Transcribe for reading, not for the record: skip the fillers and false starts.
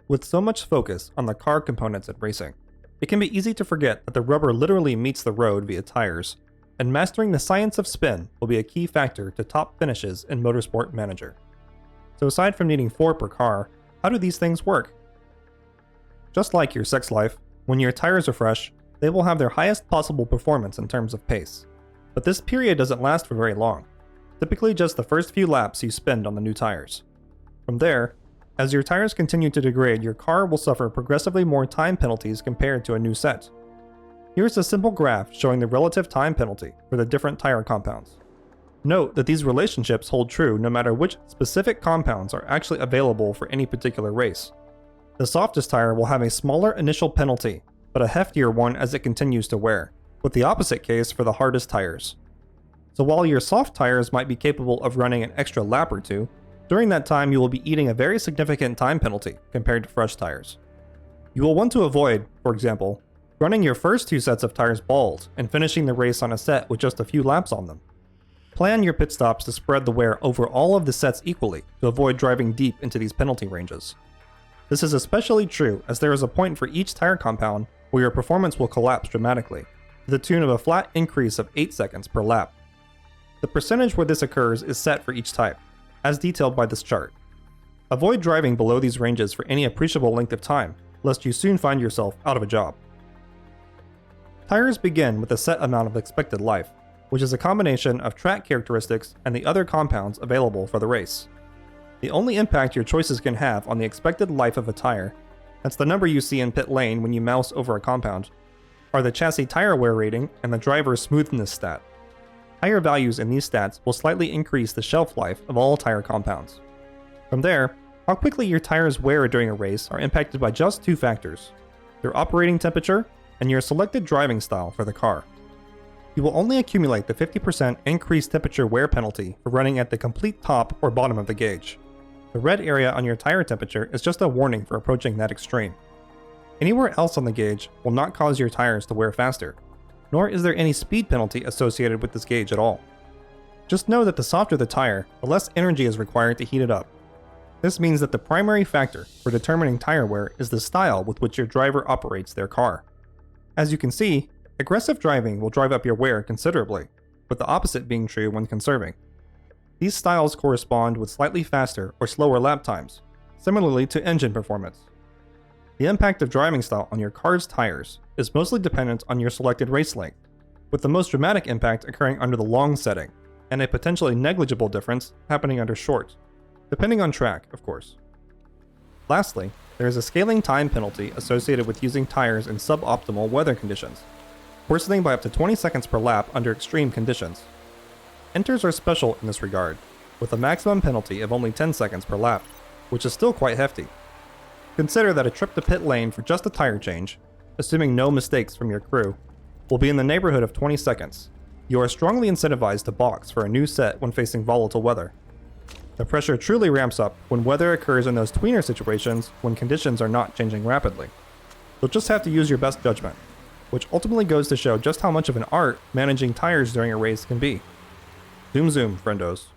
With so much focus on the car components in racing, it can be easy to forget that the rubber literally meets the road via tires, and mastering the science of spin will be a key factor to top finishes in Motorsport Manager. So aside from needing 4 per car, how do these things work? Just like your sex life, when your tires are fresh, they will have their highest possible performance in terms of pace. But this period doesn't last for very long, typically just the first few laps you spend on the new tires. From there, as your tires continue to degrade, your car will suffer progressively more time penalties compared to a new set. Here's a simple graph showing the relative time penalty for the different tire compounds. Note that these relationships hold true no matter which specific compounds are actually available for any particular race. The softest tire will have a smaller initial penalty, but a heftier one as it continues to wear, with the opposite case for the hardest tires. So while your soft tires might be capable of running an extra lap or two, during that time you will be eating a very significant time penalty compared to fresh tires. You will want to avoid, for example, running your first 2 sets of tires bald and finishing the race on a set with just a few laps on them. Plan your pit stops to spread the wear over all of the sets equally to avoid driving deep into these penalty ranges. This is especially true as there is a point for each tire compound where your performance will collapse dramatically, to the tune of a flat increase of 8 seconds per lap. The percentage where this occurs is set for each type, as detailed by this chart. Avoid driving below these ranges for any appreciable length of time, lest you soon find yourself out of a job. Tires begin with a set amount of expected life, which is a combination of track characteristics and the other compounds available for the race. The only impact your choices can have on the expected life of a tire, that's the number you see in pit lane when you mouse over a compound, are the chassis tire wear rating and the driver's smoothness stat. Higher values in these stats will slightly increase the shelf life of all tire compounds. From there, how quickly your tires wear during a race are impacted by just 2 factors: their operating temperature and your selected driving style for the car. You will only accumulate the 50% increased temperature wear penalty for running at the complete top or bottom of the gauge. The red area on your tire temperature is just a warning for approaching that extreme. Anywhere else on the gauge will not cause your tires to wear faster, nor is there any speed penalty associated with this gauge at all. Just know that the softer the tire, the less energy is required to heat it up. This means that the primary factor for determining tire wear is the style with which your driver operates their car. As you can see, aggressive driving will drive up your wear considerably, with the opposite being true when conserving. These styles correspond with slightly faster or slower lap times, similarly to engine performance. The impact of driving style on your car's tires is mostly dependent on your selected race length, with the most dramatic impact occurring under the long setting, and a potentially negligible difference happening under short, depending on track, of course. Lastly, there is a scaling time penalty associated with using tires in suboptimal weather conditions, worsening by up to 20 seconds per lap under extreme conditions. Inters are special in this regard, with a maximum penalty of only 10 seconds per lap, which is still quite hefty. Consider that a trip to pit lane for just a tire change, assuming no mistakes from your crew, will be in the neighborhood of 20 seconds. You are strongly incentivized to box for a new set when facing volatile weather. The pressure truly ramps up when weather occurs in those tweener situations when conditions are not changing rapidly. You'll just have to use your best judgment, which ultimately goes to show just how much of an art managing tires during a race can be. Zoom zoom, friendos.